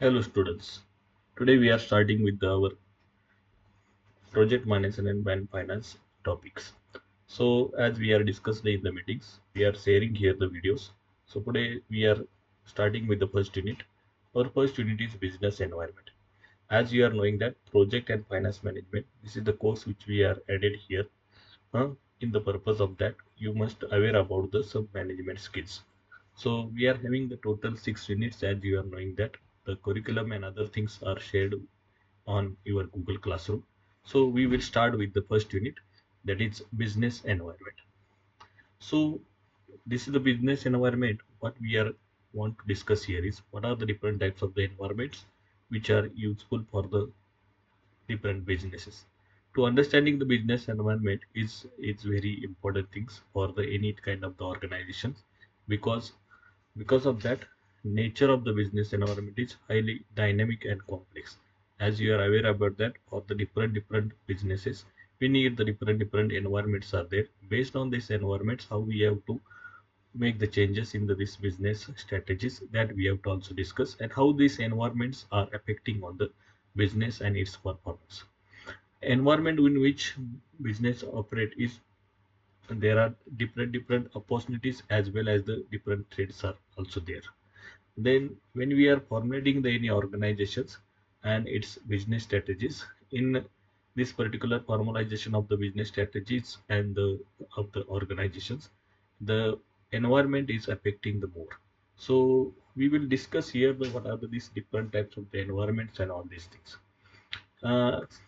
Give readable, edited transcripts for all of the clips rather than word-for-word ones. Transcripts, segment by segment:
Hello students. Today we are starting with our project management and finance topics. So as we are discussed in the meetings, we are sharing here the videos. So today we are starting with the first unit. Our first unit is business environment. As you are knowing that project and finance management, this is the course which we are added here. In the purpose of that, you must aware about the sub management skills. So we are having the total 6 units as you are knowing that the curriculum and other things are shared on your Google Classroom. So we will start with the first unit, that is business environment. So this is the business environment. What we are want to discuss here is what are the different types of the environments which are useful for the different businesses. To understanding the business environment is very important things for the any kind of the organizations, because of that nature of the business environment is highly dynamic and complex. As you are aware about that, for the different businesses, we need the different environments are there. Based on these environments, how we have to make the changes in this business strategies that we have to also discuss, and how these environments are affecting on the business and its performance. Environment in which business operate is there are different opportunities as well as the different threats are also there. Then when we are formulating the any organizations and its business strategies, in this particular formalization of the business strategies and the of the organizations, the environment is affecting the more. So we will discuss here what are these different types of the environments and all these things.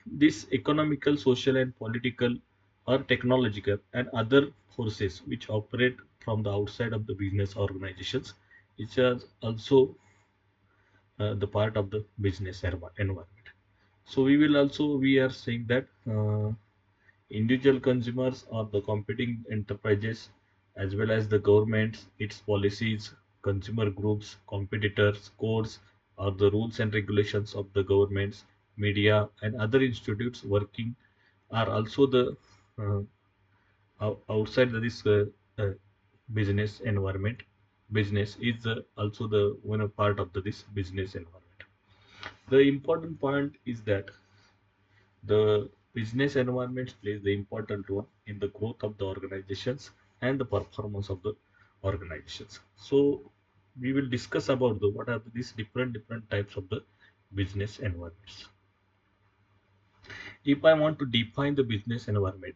This economical, social, and political, or technological, and other forces which operate from the outside of the business organizations, which are also the part of the business environment. So we are saying that individual consumers or the competing enterprises, as well as the governments, its policies, consumer groups, competitors, codes, or the rules and regulations of the governments, media, and other institutes working are also the uh, outside this uh, business environment. Business is also the one part of this business environment. The important point is that the business environment plays the important role in the growth of the organizations and the performance of the organizations. So we will discuss about the what are these different types of the business environments. If I want to define the business environment,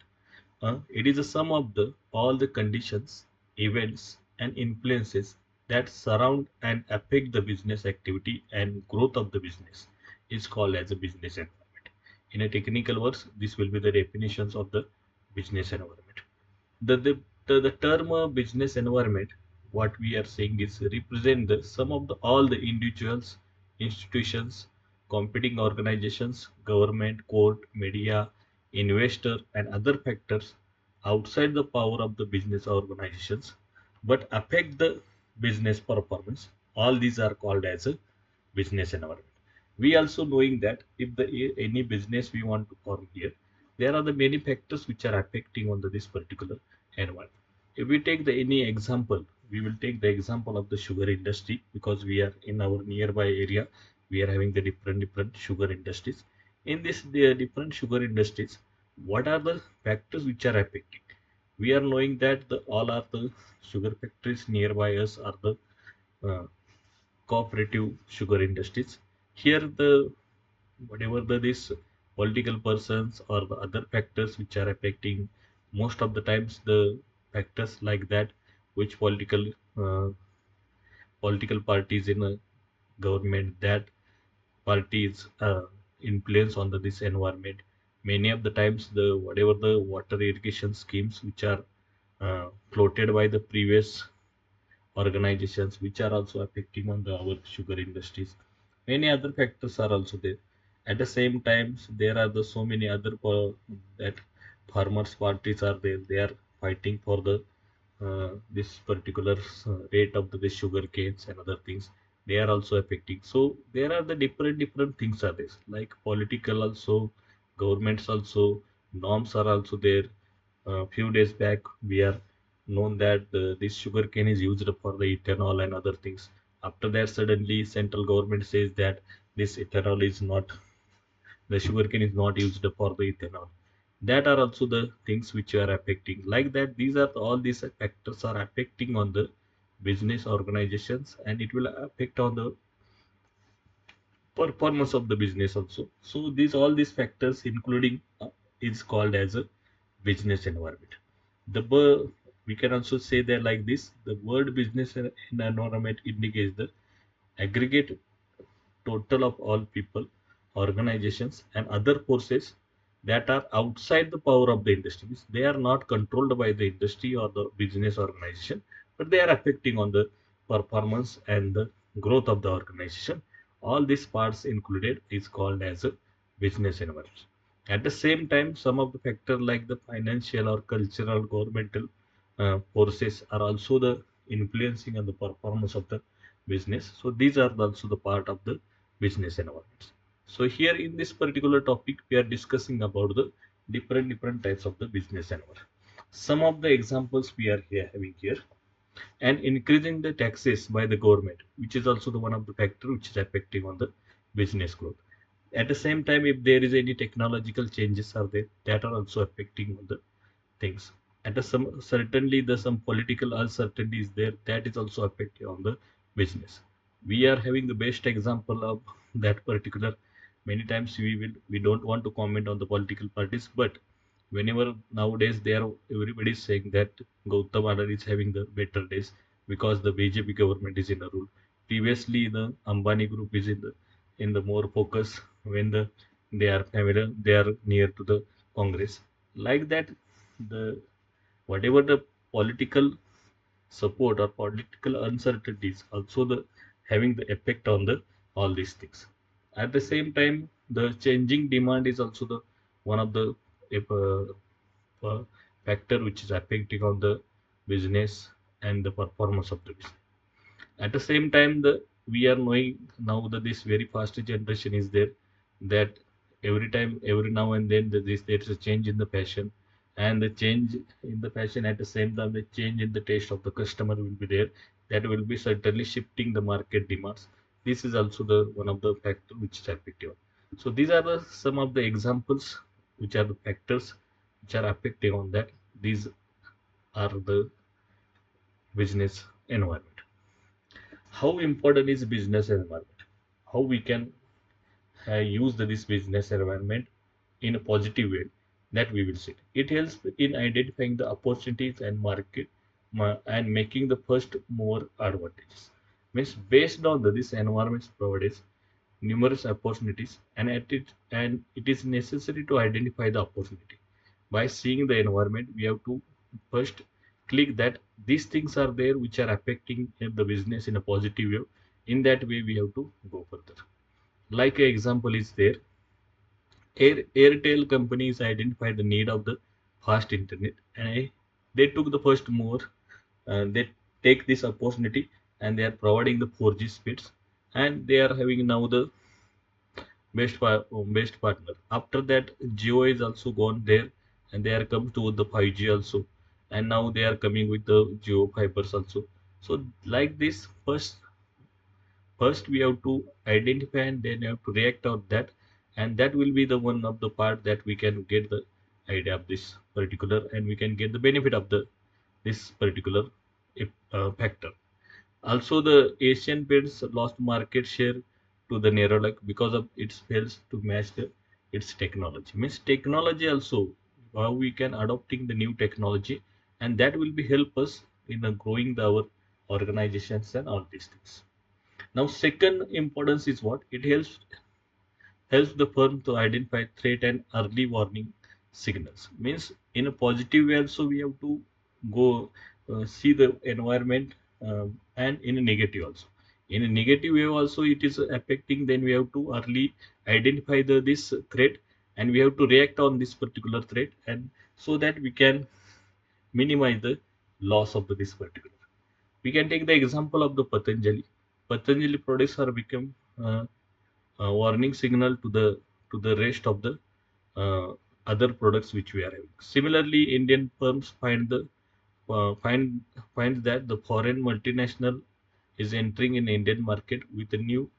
it is a sum of the all the conditions, events, and influences that surround and affect the business activity and growth of the business is called as a business environment. In a technical words, this will be the definitions of the business environment. The term business environment, what we are saying is represent the sum of the all the individuals, institutions, competing organizations, government, court, media, investor, and other factors outside the power of the business organizations, but affect the business performance. All these are called as a business environment. We also knowing that if any business we want to form here, there are the many factors which are affecting on this particular environment. If we take the any example, we will take the example of the sugar industry, because we are in our nearby area. We are having the different sugar industries. In this the different sugar industries, what are the factors which are affecting? We are knowing that all are the sugar factories nearby us are the uh, cooperative sugar industries. Here the whatever this political persons or the other factors which are affecting, most of the times the factors like that, which uh, political parties in a government, that parties influence on this environment. Many of the times the whatever the water irrigation schemes which are floated by the previous organizations, which are also affecting on our sugar industries. Many other factors are also there. At the same times, there are so many other that farmers parties are there. They are fighting for the this particular rate of the sugar canes and other things. They are also affecting. So there are the different things are there. Like political also, governments also, norms are also there. A few days back, we are known that this sugar cane is used for the ethanol and other things. After that, suddenly central government says that this ethanol is not, the sugarcane is not used for the ethanol. That are also the things which are affecting. Like that, these are all these factors are affecting on the business organizations, and it will affect on the performance of the business also. So these all these factors, including is called as a business environment. We can also say that like this, the word business environment indicates the aggregate total of all people, organizations, and other forces that are outside the power of the industry. Means they are not controlled by the industry or the business organization, but they are affecting on the performance and the growth of the organization. All these parts included is called as a business environment. At the same time, some of the factors like the financial or cultural, governmental forces are also the influencing on the performance of the business. So these are also the part of the business environments. So here in this particular topic, we are discussing about the different types of the business environment. Some of the examples we are here having here, and increasing the taxes by the government, which is also the one of the factor which is affecting on the business growth. At the same time, if there is any technological changes are there, that are also affecting on the things. And certainly the some political uncertainty is there, that is also affecting on the business. We are having the best example of that particular. Many times we don't want to comment on the political parties, but whenever nowadays they are everybody is saying that Gautam Adani is having the better days because the BJP government is in a rule. Previously the Ambani group is in the more focus when they are familiar, they are near to the Congress. Like that, the whatever the political support or political uncertainties also the having the effect on the all these things. At the same time, the changing demand is also the one of the uh, factor which is affecting on the business and the performance of the business. At the same time, we are knowing now that this very fast generation is there, that every time, every now and then, there is a change in the fashion, and the change in the fashion at the same time, the change in the taste of the customer will be there. That will be certainly shifting the market demands. This is also the one of the factor which is affecting. So these are some of the examples which are the factors which are affecting on that. These are the business environment. How important is business environment? How we can use this business environment in a positive way, that we will see. It helps in identifying the opportunities and market and making the first mover advantages. Means based on this environment provides numerous opportunities, and it is necessary to identify the opportunity. By seeing the environment, we have to first click that these things are there which are affecting the business in a positive way. In that way, we have to go further. Like an example is there, Airtel companies identified the need of the fast internet, and they took the first mover. They take this opportunity, and they are providing the 4G speeds, and they are having now the best partner. After that, Jio is also gone there, and they are come to the 5G also, and now they are coming with the Jio fibers also. So like this, first we have to identify and then have to react on that, and that will be the one of the part that we can get the idea of this particular, and we can get the benefit of the this particular factor. Also, the Asian Paints lost market share to the Nerolac because of its fails to match its technology. Means technology also, how we can adopting the new technology, and that will be help us in growing our organizations and all these things. Now, second importance is what? It helps the firm to identify threat and early warning signals. Means in a positive way also we have to go see the environment, and in a negative also. In a negative way also it is affecting. Then we have to early identify this threat, and we have to react on this particular threat, and so that we can minimize the loss of this particular. We can take the example of the Patanjali. Patanjali products are become warning signal to the rest of the other products which we are having. Similarly, Indian firms find that the foreign multinational is entering in Indian market with a new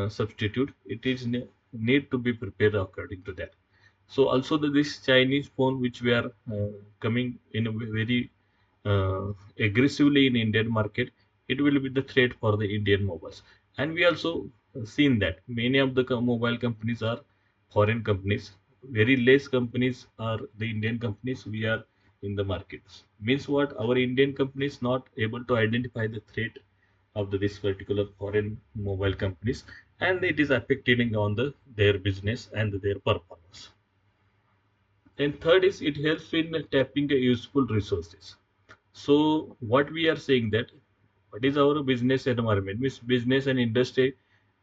substitute, it is need to be prepared according to that. So also this Chinese phone which we are coming in a very aggressively in Indian market, it will be the threat for the Indian mobiles. And we also seen that many of the mobile companies are foreign companies. Very less companies are the Indian companies we are in the markets. Means what? Our Indian companies not able to identify the threat of this particular foreign mobile companies, and it is affecting on their business and their performance. And third is it helps in tapping a useful resources. So what we are saying that what is our business environment means business and industry,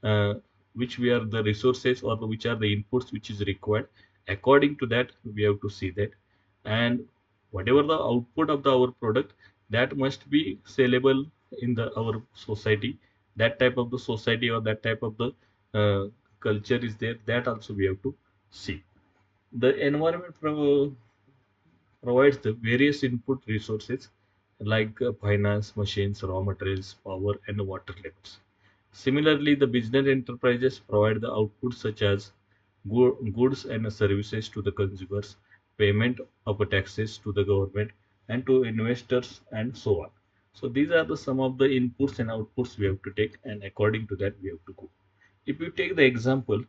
uh, which we are the resources or which are the inputs which is required. According to that, we have to see that, and whatever the output of our product, that must be sellable in the our society. That type of the society or that type of the culture is there. That also we have to see. The environment provides the various input resources like finance, machines, raw materials, power, and water levels. Similarly, the business enterprises provide the outputs such as goods and services to the consumers, payment of taxes to the government and to investors, and so on. So these are the some of the inputs and outputs we have to take, and according to that we have to go. If you take the example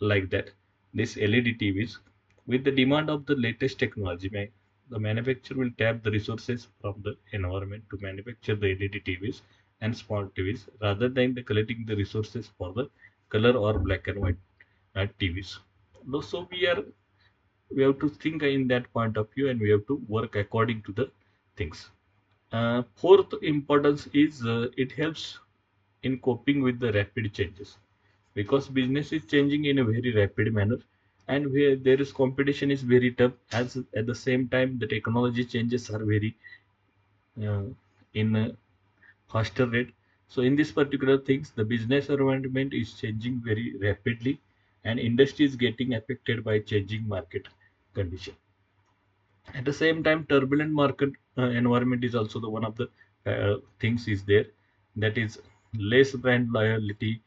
like that, this LED TVs, with the demand of the latest technology, the manufacturer will tap the resources from the environment to manufacture the LED TVs and smart TVs rather than the collecting the resources for the color or black and white TVs. So we have to think in that point of view, and we have to work according to the things. Fourth importance is it helps in coping with the rapid changes because business is changing in a very rapid manner, and where there is competition is very tough, as at the same time the technology changes are very uh, in a faster rate. So in this particular things the business environment is changing very rapidly, and industry is getting affected by changing market condition. At the same time, turbulent market environment is also the one of the things is there, that is less brand loyalty,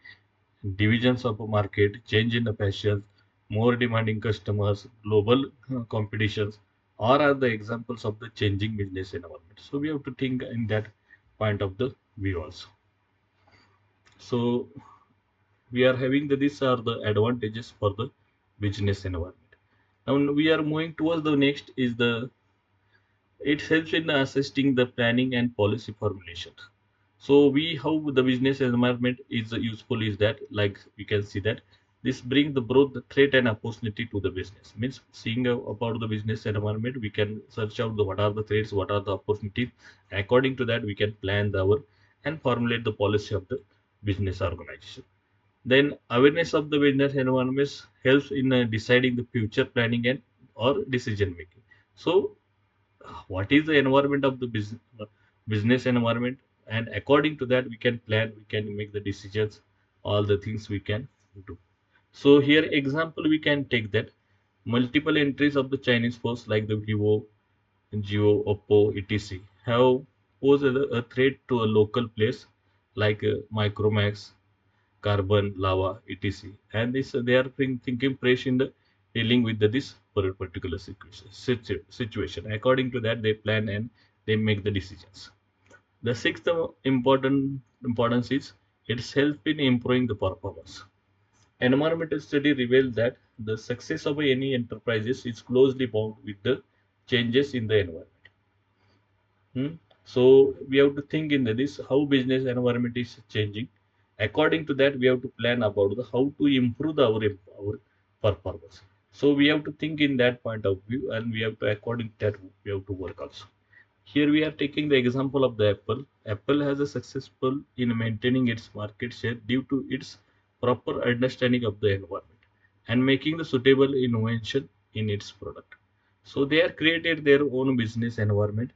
divisions of a market, change in the fashion, more demanding customers, global competitions, all are the examples of the changing business environment. So we have to think in that point of the view also. So we are having these are the advantages for the business environment. Now we are moving towards the next is the it helps in assisting the planning and policy formulation. So we how the business environment is useful is that like we can see that this brings the both the threat and opportunity to the business. Means seeing about the business environment, we can search out the what are the threats, what are the opportunities. According to that, we can plan our and formulate the policy of the business organization. Then awareness of the business environment helps in deciding the future planning and or decision making. So what is the environment of the business environment, and according to that we can plan, we can make the decisions, all the things we can do. So here example we can take that multiple entries of the Chinese force like the Vivo, Jio, Oppo, etc have posed a threat to a local place like Micromax, Carbon, Lava, etc. And this they are thinking fresh in the dealing with this particular situation. According to that, they plan and they make the decisions. The sixth importance is its help in improving the performance. Environmental study reveals that the success of any enterprises is closely bound with the changes in the environment. Hmm. So we have to think in this how business environment is changing. According to that, we have to plan about the how to improve our performance. So we have to think in that point of view, and we have to according to that we have to work also. Here we are taking the example of the Apple. Apple has a successful in maintaining its market share due to its proper understanding of the environment and making the suitable innovation in its product. So they are created their own business environment,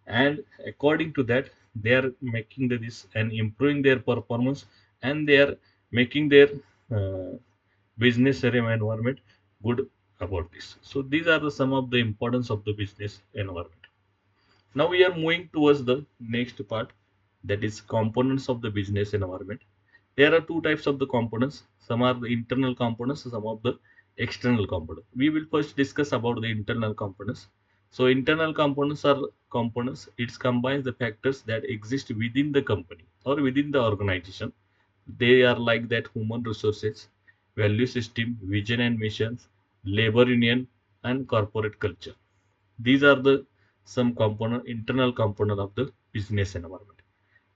and according to that they are making this and improving their performance, and they are making their uh, business environment good about this. So these are the some of the importance of the business environment. Now we are moving towards the next part. that is components of the business environment. There are two types of the components. Some are the internal components, some of the external components. We will first discuss about the internal components. So internal components are components. It combines the factors that exist within the company or within the organization. They are like that human resources, value system, vision and missions, labor union, and corporate culture. These are the some component, internal component of the business environment.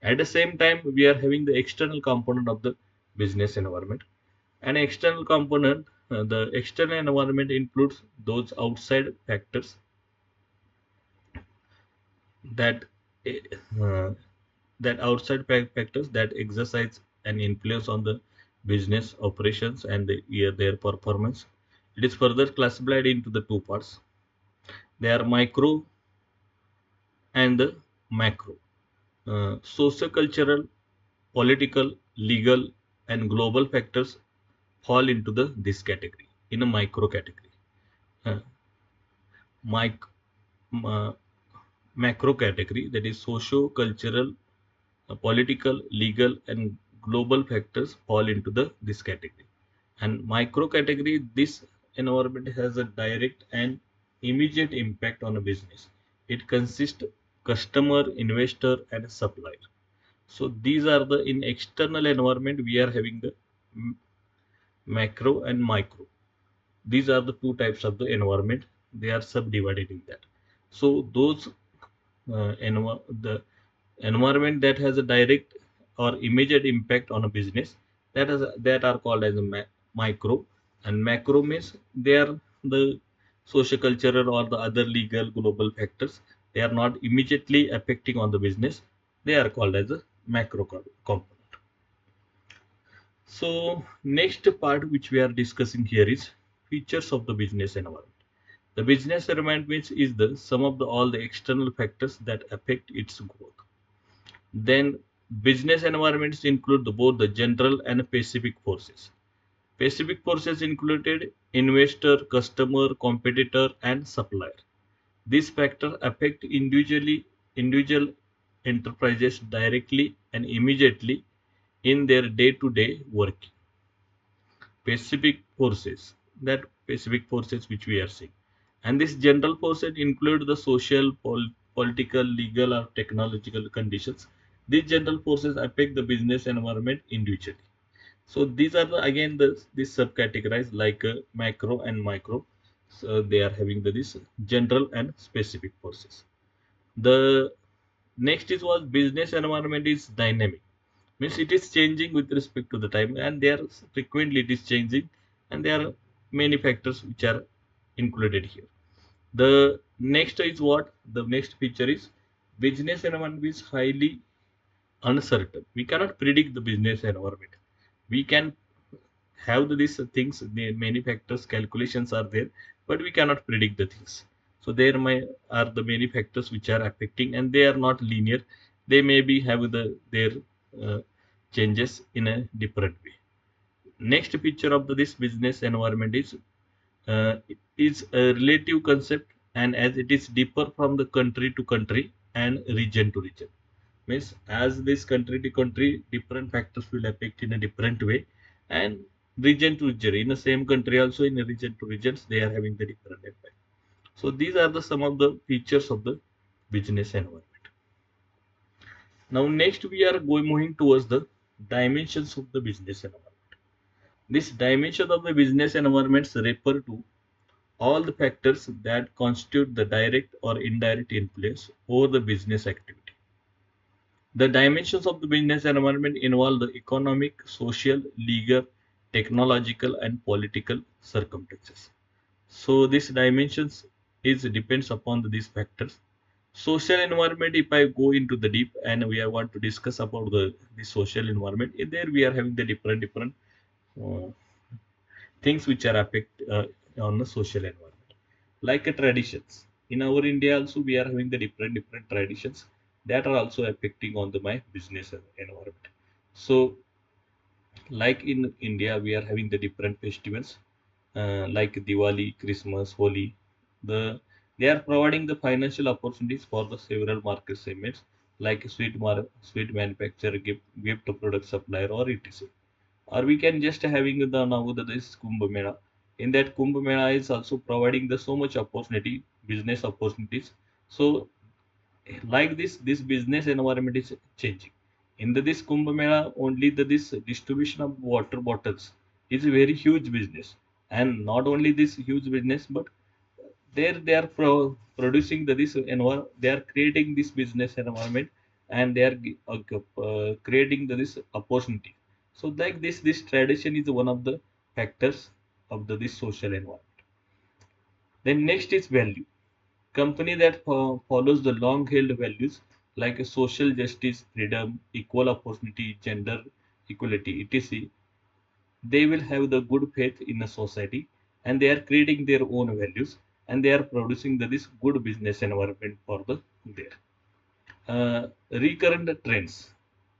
At the same time, we are having the external component of the business environment. An external component, the external environment includes those outside factors that uh, factors that exercise an influence on the business operations and their performance. It is further classified into the two parts. They are micro and the macro. Sociocultural, political, legal, and global factors fall into this category in a micro category. Uh, mic, uh, Macro category, that is socio-cultural, political, legal, and global factors fall into this category. And micro category, this environment has a direct and immediate impact on a business. It consists customer, investor, and supplier. So these are the in external environment we are having the macro and micro. These are the two types of the environment. They are subdivided in that. So those the environment that has a direct or immediate impact on a business, that are called as a micro, and macro means they are the social cultural or the other legal global factors. They are not immediately affecting on the business. They are called as a macro component. So next part which we are discussing here is features of the business environment. The business environment means is the sum of all the external factors that affect its growth. Then business environments include both the general and specific forces. Specific forces included investor, customer, competitor, and supplier. These factors affect individual enterprises directly and immediately in their day-to-day work. Specific forces, that specific forces which we are seeing, and this general forces include the social, political, legal, or technological conditions. These general forces affect the business environment individually. So these are again this subcategorized like macro and micro. So they are having this general and specific forces. The next is was business environment is dynamic, means it is changing with respect to the time, and there frequently it is changing, and there are many factors which are included here. The next is what the next feature is business environment is highly uncertain. We cannot predict the business environment. We can have these things, the many factors calculations are there, but we cannot predict the things. So there are the many factors which are affecting, and they are not linear. They may be have their uh, changes in a different way. Next feature of this business environment it is a relative concept, and as it is differ from the country to country and region to region. Means as this country to country, different factors will affect in a different way, and region to region in the same country also in a region to regions they are having the different effect. So these are the some of the features of the business environment. Now next we are going moving towards the dimensions of the business environment. This dimension of the business environments refer to all the factors that constitute the direct or indirect influence over the business activity. The dimensions of the business environment involve the economic, social, legal, technological, and political circumstances. So these dimensions is depends upon these factors. Social environment, if I go into the deep and we want to discuss about the social environment, there we are having the different uh, things which are affect on the social environment, like traditions. In our India also we are having the different traditions that are also affecting on the my business environment. So like in India we are having the different festivals like Diwali, Christmas, Holi. The They are providing the financial opportunities for the several market segments. like sweet manufacturer, gift product supplier, or etc. Or we can just having the now this Kumbh Mela. In that Kumbh Mela is also providing the so much opportunity, business opportunities. So like this business environment is changing. In this Kumbh Mela, only this distribution of water bottles is a very huge business, and not only this huge business, but there they are producing they are creating this business environment, and they are creating this opportunity. So like this tradition is one of the factors of this social environment. Then next is value. Company that follows the long held values like social justice, freedom, equal opportunity, gender equality, etc. They will have the good faith in a society, and they are creating their own values, and they are producing this good business environment for the there. Recurrent trends.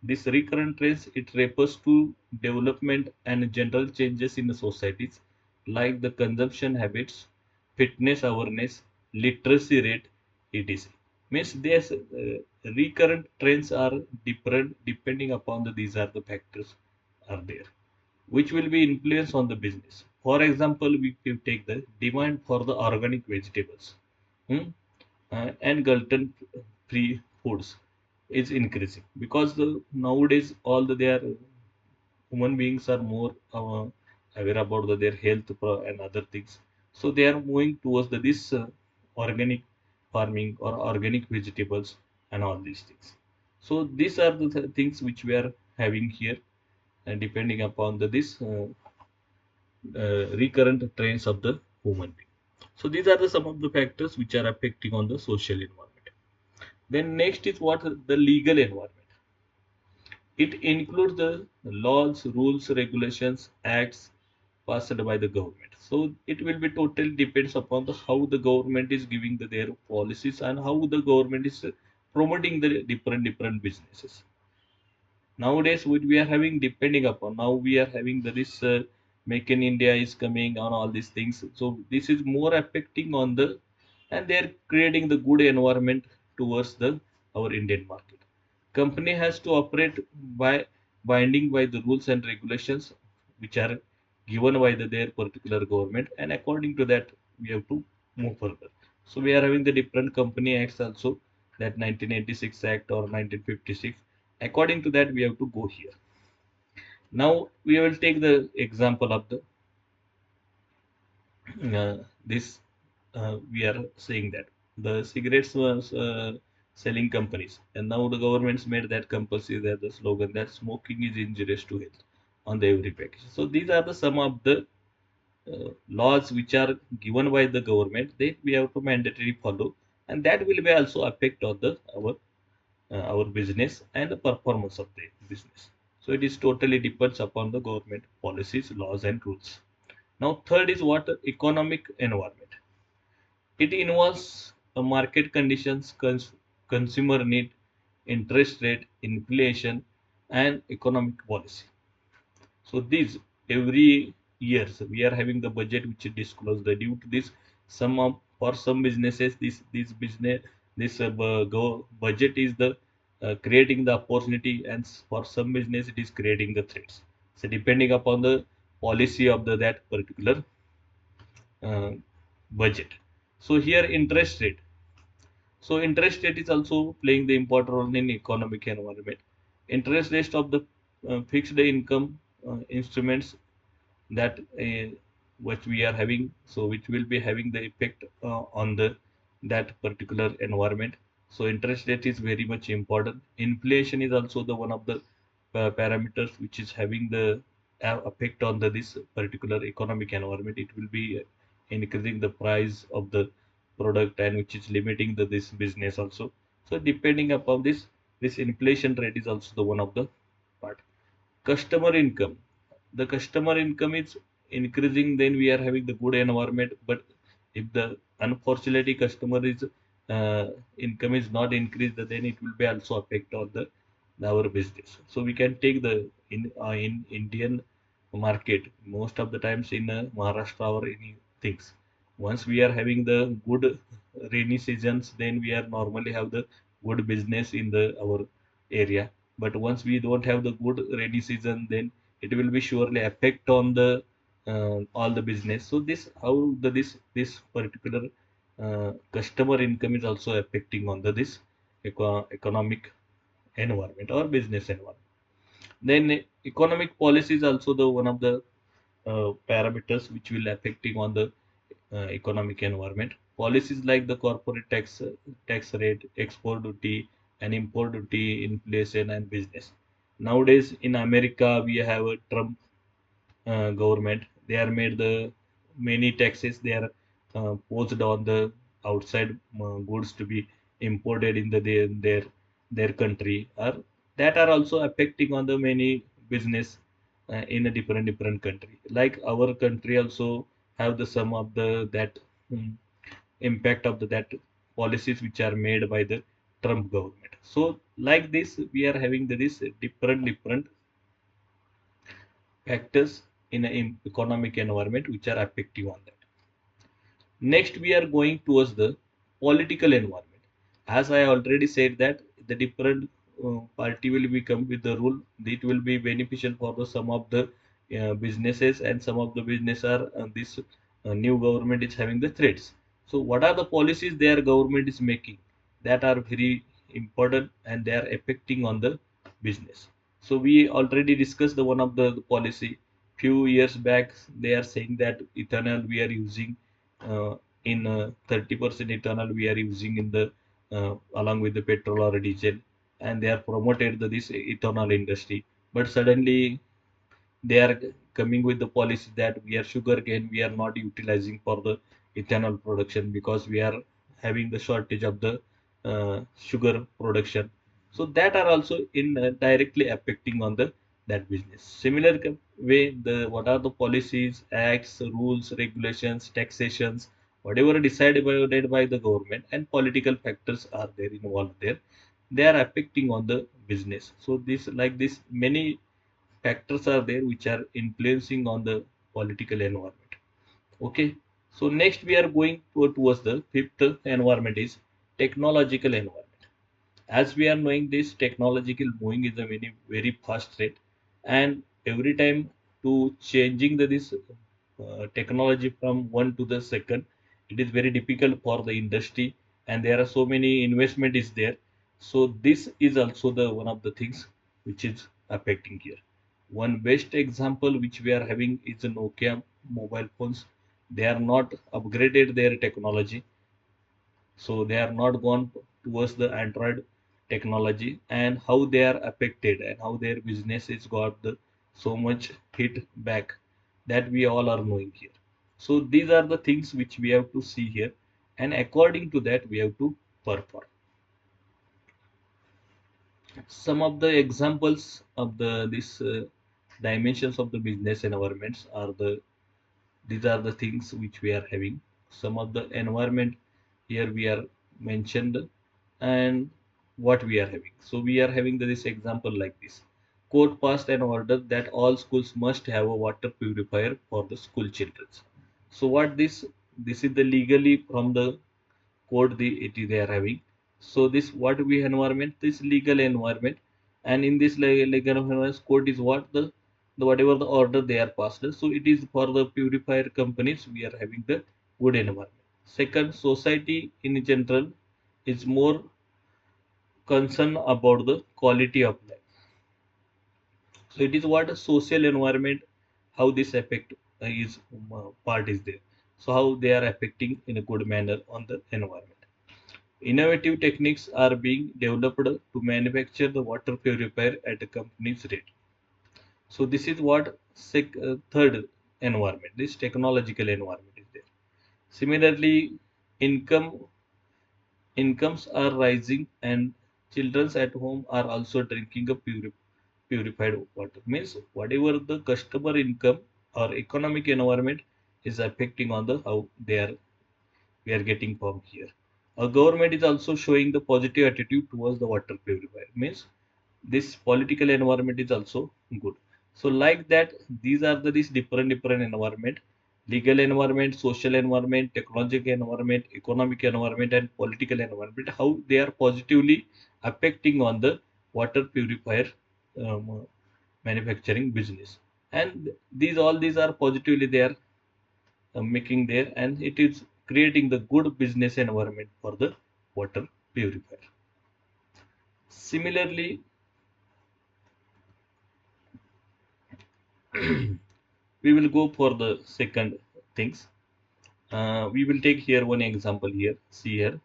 This recurrent trends, it refers to development and general changes in the societies like the consumption habits, fitness awareness, literacy rate, etc. Means there's recurrent trends are different depending upon these are the factors are there, which will be influence on the business. For example, we take the demand for the organic vegetables, hmm, and gluten-free foods is increasing because nowadays their human beings are more aware about their health and other things. So they are moving towards this organic farming or organic vegetables and all these things. So these are the things which we are having here, and depending upon this recurrent trends of the human being. So these are some of the factors which are affecting on the social environment. Then next is what the legal environment. It includes the laws, rules, regulations, acts passed by the government. So it will be totally depends upon how the government is giving their policies and how the government is promoting the different businesses. Nowadays, what we are having depending upon now we are having this Make in India is coming on all these things. So this is more affecting on and they are creating the good environment towards the our Indian market. Company has to operate by binding by the rules and regulations which are given by their particular government, and according to that we have to move further. So we are having the different company acts also, that 1986 act or 1956. According to that we have to go here. Now we will take the example of the this we are saying that the cigarettes was selling companies, and now the governments made that compulsory, that the slogan that smoking is injurious to health on the every package. So these are the some of the laws which are given by the government, they we have to mandatory follow, and that will be also affect on the our business and the performance of the business. So it is totally depends upon the government policies, laws, and rules. Now, third is what economic environment. It involves market conditions, consumer need, interest rate, inflation, and economic policy. So these every years we are having the budget which is disclosed. Due to this, for some businesses this business this budget is the creating the opportunity, and for some business it is creating the threats. So depending upon the policy of that particular uh, budget. So here interest rate. So interest rate is also playing the important role in economic environment. Interest rate of the fixed income instruments that which we are having, so which will be having the effect on that particular environment. So interest rate is very much important. Inflation is also the one of the parameters which is having the effect on this particular economic environment. It will be increasing the price of the product, and which is limiting this business also. So depending upon this inflation rate is also the one of the part. Customer income. The customer income is increasing, then we are having the good environment. But if the unfortunately customer is income is not increased, then it will be also affect on our business. So we can take the in Indian market most of the times in Maharashtra or any things. Once we are having the good rainy seasons, then we are normally have the good business in the our area. But once we don't have the good rainy season, then it will be surely affect on the all the business. So this how the this particular customer income is also affecting on the this economic environment or business environment. Then economic policy is also the one of the parameters which will affecting on the economic environment. Policies like the corporate tax rate, export duty, and import duty, inflation, and business. Nowadays in America, we have a Trump government. They are made the many taxes. They are posed on the outside goods to be imported in their country, or that are also affecting on the many business in a different country. Like our country also have the some of the that mm, impact of that policies which are made by the Trump government. So like this, we are having this different factors in an economic environment which are affecting on that. Next, we are going towards the political environment. As I already said that the different party will become with the rule, it will be beneficial for the some of the businesses, and some of the business are this new government is having the threats. So what are the policies their government is making that are very important and they are affecting on the business. So we already discussed the one of the policy few years back. They are saying that ethanol we are using in 30% ethanol we are using in the along with the petrol or diesel, and they are promoted this ethanol industry. But suddenly they are coming with the policy that we are sugarcane we are not utilizing for the ethanol production because we are having the shortage of the sugar production. So that are also in directly affecting on the that business. Similar way, the what are the policies, acts, rules, regulations, taxations, whatever decided by the government, and political factors are there involved there, they are affecting on the business. So this like this many factors are there which are influencing on the political environment. Okay, so next we are going towards the fifth environment is technological environment. As we are knowing, this technological moving is a very fast rate, and every time to changing this technology from one to the second, it is very difficult for the industry, and there are so many investment is there. So this is also the one of the things which is affecting here. One best example which we are having is the Nokia mobile phones. They are not upgraded their technology, so they are not gone towards the Android technology, and how they are affected and how their business is got the so much hit back, that we all are knowing here. So these are the things which we have to see here, and according to that we have to perform. Some of the examples of the this dimensions of the business environments are the these are the things which we are having. Some of the environment here we are mentioned, and what we are having. So we are having this example like this. Court passed an order that all schools must have a water purifier for the school children. So what this is the legally from the code they are having. So this what we environment, this legal environment, and in this legal environment code is what the whatever the order they are passed. So it is for the purifier companies we are having the good environment. Second, society in general is more concerned about the quality of life. So it is what a social environment, how this effect is part is there. So how they are affecting in a good manner on the environment. Innovative techniques are being developed to manufacture the water purifier at a company's rate. So this is what third environment, this technological environment is there. Similarly, income incomes are rising, and children at home are also drinking a purified water. Means whatever the customer income or economic environment is affecting on the how they are we are getting from here. Our government is also showing the positive attitude towards the water purifier. Means this political environment is also good. So like that, these are the these different environment, legal environment, social environment, technological environment, economic environment, and political environment, how they are positively affecting on the water purifier um, manufacturing business. And these are positively they are making there, and it is creating the good business environment for the water purifier. Similarly, we will go for the second things. We will take here one example here. See here.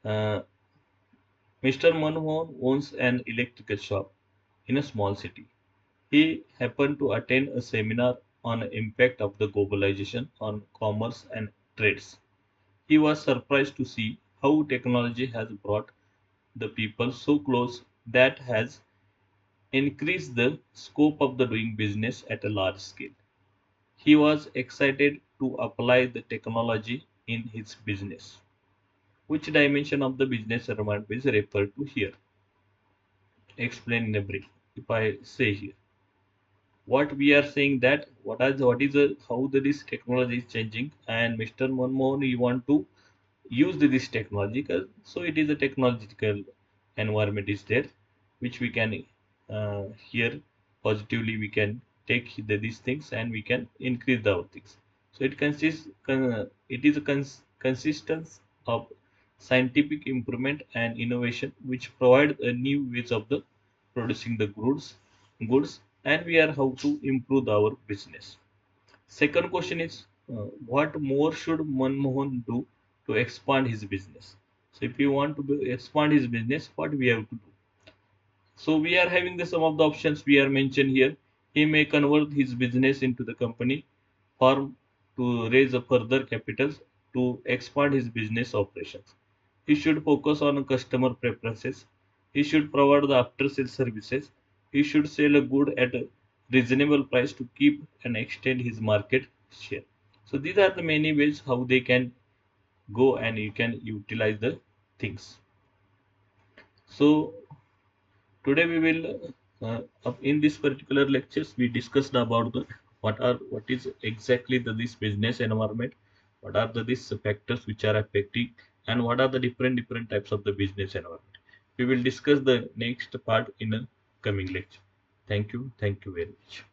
Uh, Mr. Manmohan owns an electrical shop in a small city. He happened to attend a seminar on the impact of the globalization on commerce and trades. He was surprised to see how technology has brought the people so close that has increased the scope of the doing business at a large scale. He was excited to apply the technology in his business. Which dimension of the business environment is referred to here? Explain in a brief. If I say here, what we are saying that how this technology is changing, and Mr. Manmohan you want to use this technology, so it is a technological environment is there, which we can here positively we can take these things and we can increase our things. So it is a consistence of scientific improvement and innovation which provide a new ways of the producing the goods, and we are how to improve our business. Second question is, what more should Manmohan do to expand his business? So if you want to expand his business, what we have to do? So we are having the some of the options we are mentioned here. He may convert his business into the company firm to raise a further capital to expand his business operations. He should focus on customer preferences. He should provide the after sales services. He should sell a good at a reasonable price to keep and extend his market share. So these are the many ways how they can go and you can utilize the things. So today we will in this particular lectures we discussed about the what is exactly this business environment, what are these factors which are affecting, and what are the different types of the business environment. We will discuss the next part in a coming lecture. Thank you very much.